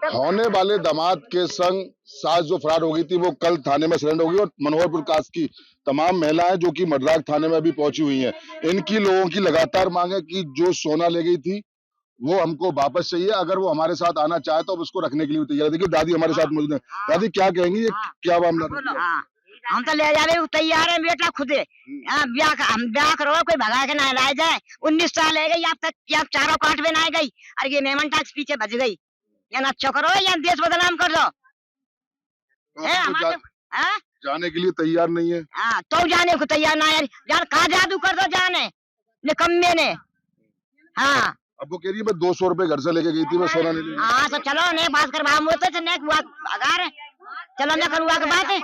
होने वाले दामाद के संग सास जो फरार हो गई थी वो कल थाने में सरेंडर होगी और मनोहरपुर कास्ट की तमाम महिलाएं जो कि मडराग थाने में अभी पहुंची हुई हैं। इनकी लोगों की लगातार मांग है कि जो सोना ले गई थी वो हमको वापस चाहिए। अगर वो हमारे साथ आना चाहे तो अब उसको रखने के लिए तैयार है। देखिए दादी हमारे साथ मौजूद है। दादी क्या कहेंगी, ये क्या मामला है? हम तो ले जाने को तैयार है बेटा खुद हम ब्याह करो कोई भगा के ना लाए जाए। 19 साल है गई आप तक आप चारों काट में ना गई और ये मेमन टैक्स पीछे बच गई। या ना अच्छा करो या देश बदनाम कर दो। जाने के लिए तैयार नहीं है। तो जाने को तैयार ना यार जान कहा जादू कर दो जाने निकम्मे ने। हाँ अब वो कह रही है मैं 200 रुपए घर से लेके गई थी, मैं सोना नहीं ली। हाँ तो चलो ने बात कर अगार चलो न करुआ के बात है।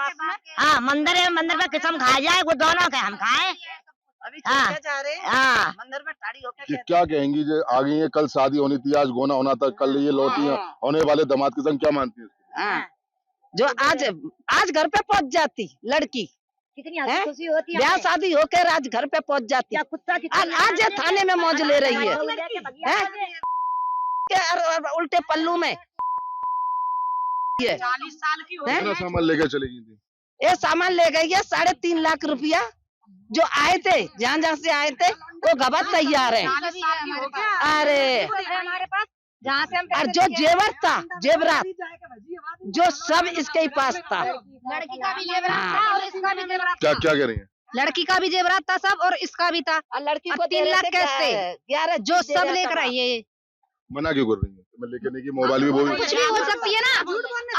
हाँ मंदिर है, मंदिर में किस्म खाया जाए वो दोनों के हम खाए। मंदिर में ताड़ी होके क्या कहेंगी जो आ गई है, कल शादी होनी थी, आज गोना होना था, कल ये लौटी है, होने वाले दामाद के संग क्या मानती है? जो आज घर पे पहुंच जाती लड़की, कितनी खुशी होती है ब्याह शादी होकर आज घर पे पहुंच जाती। आज ये थाने में मौज ले रही है, उल्टे पल्लू में। 40 साल की कितना सामान लेके चली थी? ये सामान ले गई है 3.5 लाख रुपया। जो आए थे जहाँ से आए थे वो गबत तैयार है। अरे हमारे पास जहाँ से हम और जो जेवर था जेवरात जो सब इसके ही पास था। लड़की का भी जेवरात था और इसका भी जेवरात क्या क्या कह रही है? लड़की का भी जेवरात था सब और इसका भी था। लड़की को 3 लाख कैसे 11 जो सब लेकर आई है। मना क्यों कर रही है? मैं लेके नहीं की मोबाइल भी बोल कुछ भी बोल सकती है ना,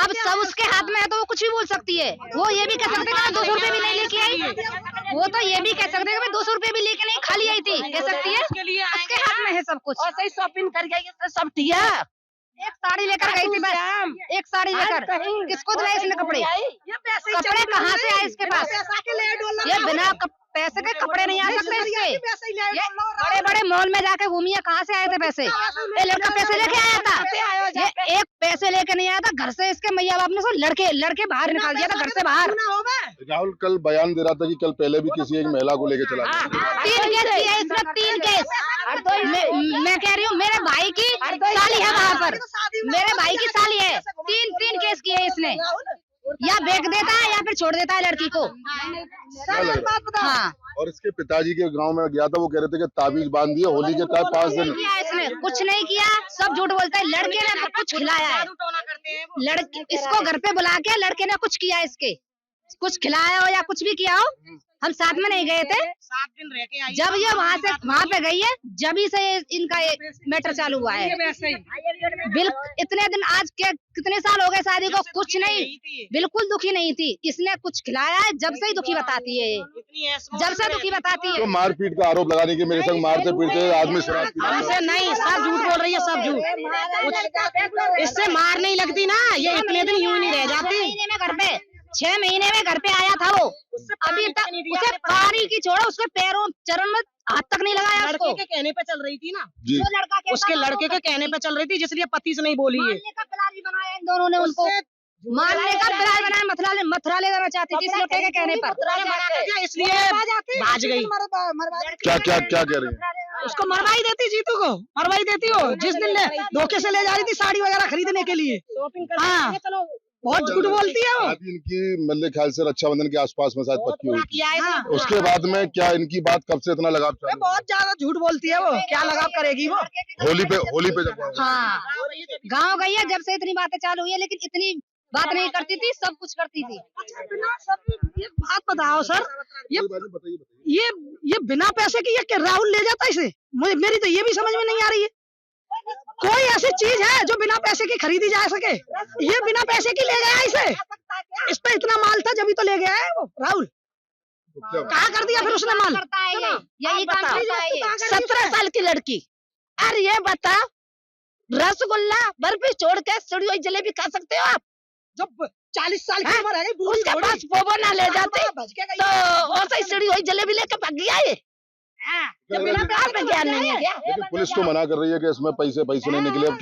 अब सब उसके हाथ में है तो वो कुछ भी बोल सकती है। वो ये भी कह सकते हैं 200 रुपए भी नहीं लेके आई। वो तो ये भी कह सकते हैं 200 रुपए भी लेके नहीं खाली आई थी, कह सकती है। उसके हाथ में है सब कुछ। और सही शॉपिंग कर गई तो सब दिया। एक साड़ी लेकर गई थी बस, एक साड़ी लेकर। किसको दिलाए इसने कपड़े? कपड़े कहाँ से आए इसके पास? ये बिना पैसे के कपड़े नहीं आ सकते इसके। ये बड़े बड़े मॉल में जाके घूमिए, कहाँ से आए थे पैसे? ये लड़का पैसे लेके आया था, ये एक पैसे लेके नहीं आया था। घर से इसके मैया बाप ने लड़के बाहर निकाल दिया था घर से बाहर। राहुल कल बयान दे रहा था कि कल पहले भी किसी एक महिला को लेके चला गया। 3 केस किए इसमें, 3 केस। मैं कह रही हूँ मेरे भाई की साली है वहाँ पर, मेरे भाई की साली है। 3 केस किए इसने। या बेच देता है या फिर छोड़ देता है लड़की को। हाँ। और इसके पिताजी के गांव में गया था, वो कह रहे थे कि ताबीज बांध दिया होली के तहत 5 दिन। इसने कुछ नहीं किया, सब झूठ बोलता है। लड़के ने तो कुछ खिलाया है, लड़के इसको घर पे बुला के लड़के ने कुछ किया, इसके कुछ खिलाया हो या कुछ भी किया हो। हम साथ में नहीं गए थे, 7 दिन रह के आई। जब ये वहाँ पे गई है जब ही से इनका मैटर चालू हुआ है। बिल्कुल इतने दिन आज के कितने साल हो गए शादी को, कुछ नहीं, बिल्कुल दुखी नहीं थी। इसने कुछ खिलाया है, जब से ही दुखी बताती है ये, जब से दुखी बताती है। तो मारपीट का आरोप लगाने के मेरे संग मारते पीटते आदमी शराब हमसे नहीं, सब झूठ बोल रही है, सब झूठ। इससे मार नहीं लगती ना, ये इतने दिन यूं नहीं रह जाती। घर पे 6 महीने में घर पे आया था वो, अभी तक उसे पानी की छोड़ो, उसके पैरों चरण में हाथ तक नहीं लगाया। लड़के के कहने पे चल रही थी ना, जी। उसके लड़के के कहने पे चल रही थी, जिसलिए पति से नहीं बोली है। मारने का प्लान भी बनाया इन दोनों ने, उनको मारने का प्लान बनाया। मथुरा ले जाना चाहती थी इस लड़के के कहने पर, इसलिए भाज गई। क्या क्या क्या कह रही है? उसको मरवाई देती, जीतू को मरवाई देती हो। जिस दिन धोखे से ले जा रही थी साड़ी वगैरह खरीदने के लिए। हाँ, बहुत झूठ बोलती है वो। इनकी मेरे ख्याल से रक्षाबंधन के आसपास में शायद पक्की हुई थी। उसके बाद में क्या इनकी बात कब से इतना लगाव चालू? बहुत ज्यादा झूठ बोलती है वो, क्या लगाव करेगी वो। होली पे जब हाँ गाँव गई है जब से इतनी बातें चालू हुई है, लेकिन इतनी बात नहीं करती थी, सब कुछ करती थी। ये बात बताओ सर, ये बिना पैसे की ये राहुल ले जाता है इसे? मेरी तो ये भी समझ में नहीं आ रही है। कोई ऐसी चीज है जो बिना पैसे की खरीदी जा सके? ये बिना पैसे की ले गया इसे, इस पे इतना माल था जब ही तो ले गया है वो राहुल। कहाँ कर दिया फिर उसने माल? यही काम करता है ये। 17 साल की लड़की। अरे ये बता, रसगुल्ला बर्फी छोड़ के सड़ी हुई जलेबी खा सकते हो आप? जब 40 साल की उम्र है, उसके पास पोबो ना ले जाते तो और सही सड़ी हुई जलेबी लेके भाग गया ये। बिना प्यार में ज्ञान नहीं है क्या? लेकिन पुलिस तो मना कर रही है कि इसमें पैसे नहीं निकले। अब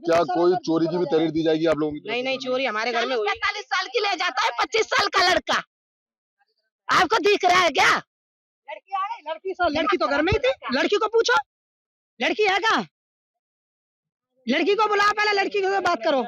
क्या कोई चोरी की भी तहरीर दी जाएगी आप लोगों की? नहीं, चोरी हमारे घर में हुई। 45 साल की ले जाता है 25 साल का लड़का, आपको दिख रहा है क्या? लड़की आ गई, लड़की तो घर में ही थी। लड़की को पूछो, लड़की है कहाँ? लड़की को बुलाओ, पहले लड़की से बात करो।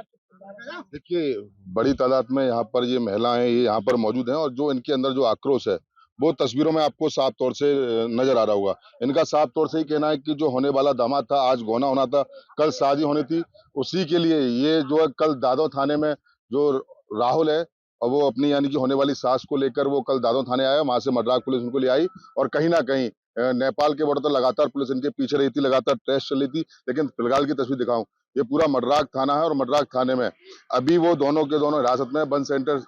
देखिए, बड़ी तादाद में यहाँ पर ये महिलाएं ये यहाँ पर मौजूद हैं और जो इनके अंदर जो आक्रोश है वो तस्वीरों में आपको साफ तौर से नजर आ रहा होगा। इनका साफ तौर से ही कहना है कि जो होने वाला दामाद था, आज गौना होना था, कल शादी होनी थी, उसी के लिए ये जो है कल दादो थाने में जो राहुल है और वो अपनी यानी कि होने वाली सास को लेकर वो कल दादो थाने आया, वहां से मड्राक पुलिस उनको ले आई और कहीं ना कहीं नेपाल के बॉर्डर तक लगातार पुलिस इनके पीछे रही थी, लगातार टेस्ट चल रही थी। लेकिन फिलहाल की तस्वीर दिखाऊं, ये पूरा मड्राक थाना है और मड्राक थाने में अभी वो दोनों के दोनों हिरासत में बंद सेंटर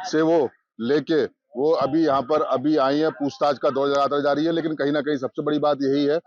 से वो लेके वो अभी यहाँ पर अभी आई है। पूछताछ का दौर लगातार जारी है, लेकिन कहीं ना कहीं सबसे बड़ी बात यही है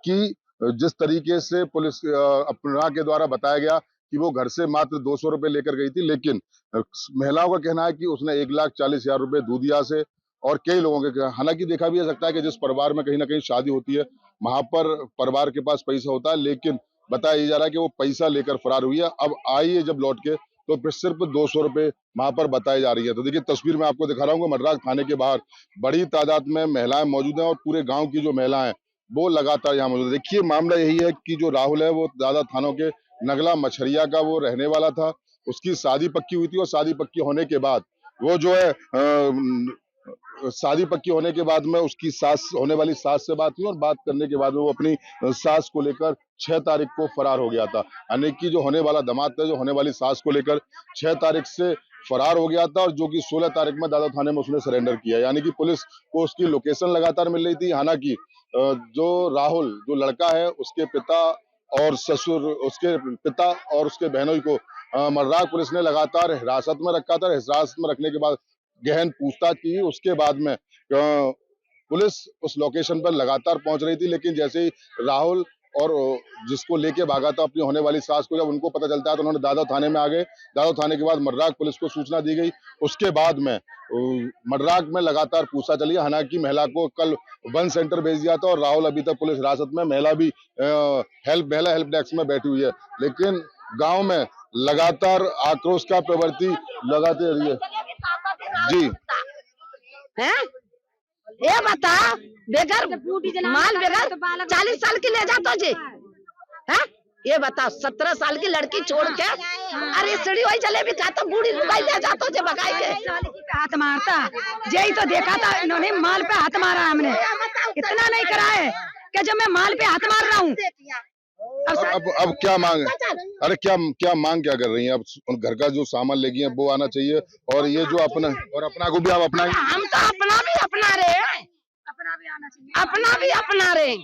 कि जिस तरीके से पुलिस अपना के द्वारा बताया गया कि वो घर से मात्र 200 रुपए लेकर गई थी, लेकिन महिलाओं का कहना है कि उसने 1,40,000 रुपए दूधिया से और कई लोगों के, हालांकि देखा भी जा सकता है कि जिस परिवार में कहीं ना कहीं शादी होती है वहां पर परिवार के पास पैसा होता है, लेकिन बताया ये जा रहा है कि वो पैसा लेकर फरार हुई है। अब आई है जब लौट के तो फिर सिर्फ 200 रुपए वहां पर बताई जा रही है। तो देखिए तस्वीर में आपको दिखा रहा हूँ, मड्राक थाने के बाहर बड़ी तादाद में महिलाएं मौजूद हैं और पूरे गांव की जो महिलाएं वो लगातार यहाँ मौजूद है। देखिए मामला यही है कि जो राहुल है वो दादा थानों के नगला मछरिया का वो रहने वाला था, उसकी शादी पक्की हुई थी और शादी पक्की होने के बाद वो जो है शादी पक्की होने के बाद में उसकी सास होने वाली सास से बात हुई और बात करने के बाद में वो अपनी सास को लेकर 6 तारीख को फरार हो गया था। यानी कि जो होने वाला दामाद था, जो होने वाली सास को लेकर 6 तारीख से फरार हो गया था और जो कि 16 तारीख में दादा थाने में उसने सरेंडर किया। यानी कि पुलिस को उसकी लोकेशन लगातार मिल रही थी। हालांकि जो राहुल जो लड़का है उसके पिता और ससुर, उसके पिता और उसके बहनोई को मर्राक पुलिस ने लगातार हिरासत में रखा था। हिरासत में रखने के बाद गहन पूछताछ की, उसके बाद में पुलिस उस लोकेशन पर लगातार पहुंच रही थी, लेकिन जैसे ही राहुल और जिसको लेके भागा था अपनी होने वाली सास को, जब उनको पता चलता है तो उन्होंने दादो थाने में आ गए। दादो थाने के बाद मड्राक पुलिस को सूचना दी गई। उसके बाद में मड्राक में लगातार पूछताछ चली। हालांकि महिला को कल वन सेंटर भेज दिया था और राहुल अभी तक पुलिस हिरासत में, महिला भी महिला हेल्प डेस्क में बैठी हुई है। लेकिन गाँव में लगातार आक्रोश का प्रवृत्ति लगाते रही है। जी है ये बता, बेगर माल बेगर 40 साल की ले जाता जी है? ये बता 17 साल की लड़की छोड़ के अरे सीढ़ी वही जलेबी खाता बूढ़ी लुगाई ले जाता जे भगाई के हाथ मारता। यही तो देखा था इन्होंने, माल पे हाथ मारा हमने, इतना नहीं करा है कि जब मैं माल पे हाथ मार रहा हूँ। अब क्या मांग है? अरे क्या मांग क्या कर रही हैं? अब घर का जो सामान लेगी है वो आना चाहिए और ये जो अपना और अपना को भी आप अपना, हम तो अपना भी अपना रहे हैं, अपना भी अपना रहे,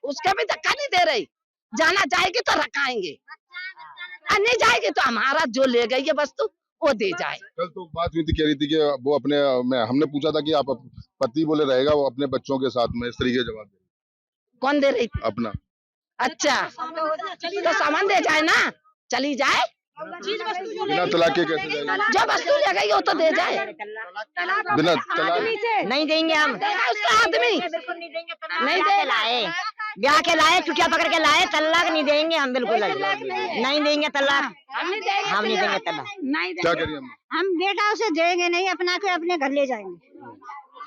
उसके भी धक्का नहीं दे रही। जाना जाएगी तो रखाएंगे, नहीं जाएगी तो हमारा जो ले गई है वस्तु वो दे जाए। कल तो बात हुई थी, कह रही थी कि वो अपने हमने पूछा था कि आप पति बोले रहेगा वो अपने बच्चों के साथ में, इस तरीके जवाब दे। कौन दे रही थी? अपना। अच्छा तो सामान दे जाए ना, चली जाए, बिना तलाक के कैसे जाएगी? जो वस्तु ले गई वो तो दे जाए। बिना तलाक नहीं देंगे हम, उसका आदमी नहीं दे लाए, ब्याह के लाए, चुटिया पकड़ के लाए, तलाक नहीं देंगे हम, बिल्कुल नहीं देंगे तलाक, हम नहीं देंगे तलाक। क्या करिए हम बेटा उसे देंगे नहीं, अपना के अपने घर ले जाएंगे,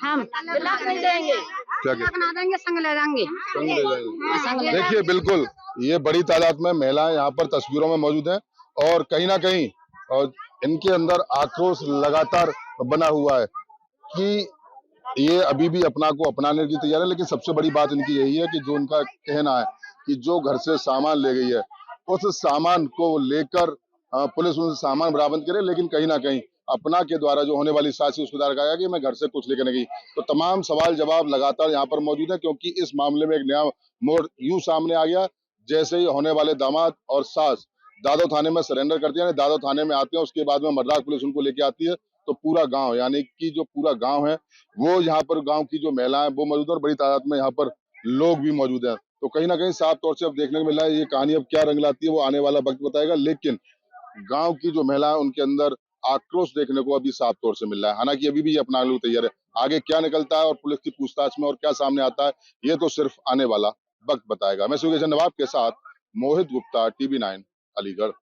हम तलाक नहीं देंगे, अपना देंगे, संग ले जाएंगे। देखिए बिल्कुल ये बड़ी तादाद में महिलाएं यहाँ पर तस्वीरों में मौजूद हैं और कहीं ना कहीं और इनके अंदर आक्रोश लगातार बना हुआ है कि ये अभी भी अपना को अपनाने की तैयार है। लेकिन सबसे बड़ी बात इनकी यही है कि जो उनका कहना है कि जो घर से सामान ले गई है उस सामान को लेकर पुलिस उनसे सामान बरामद करे, लेकिन कहीं ना कहीं अपना के द्वारा जो होने वाली सासी उसको दायर कहा कि मैं घर से कुछ लेकर नहीं गई। तो तमाम सवाल जवाब लगातार यहाँ पर मौजूद है, क्योंकि इस मामले में एक नया मोड़ यूं सामने आ गया जैसे ही होने वाले दामाद और सास दादो थाने में सरेंडर करते हैं, दादो थाने में आते हैं, उसके बाद में मड्राक पुलिस उनको लेके आती है, तो पूरा गांव यानी कि जो पूरा गांव है वो यहाँ पर गांव की जो महिलाएं वो मौजूद है और बड़ी तादाद में यहाँ पर लोग भी मौजूद हैं। तो कहीं ना कहीं साफ तौर से अब देखने को मिल रहा है, ये कहानी अब क्या रंग लाती है वो आने वाला वक्त बताएगा। लेकिन गांव की जो महिला है उनके अंदर आक्रोश देखने को अभी साफ तौर से मिल रहा है। हालांकि अभी भी ये अपनाने को तैयार है। आगे क्या निकलता है और पुलिस की पूछताछ में और क्या सामने आता है ये तो सिर्फ आने वाला वक्त बताएगा। मैं सुगेशन नवाब के साथ मोहित गुप्ता, TV9 अलीगढ़।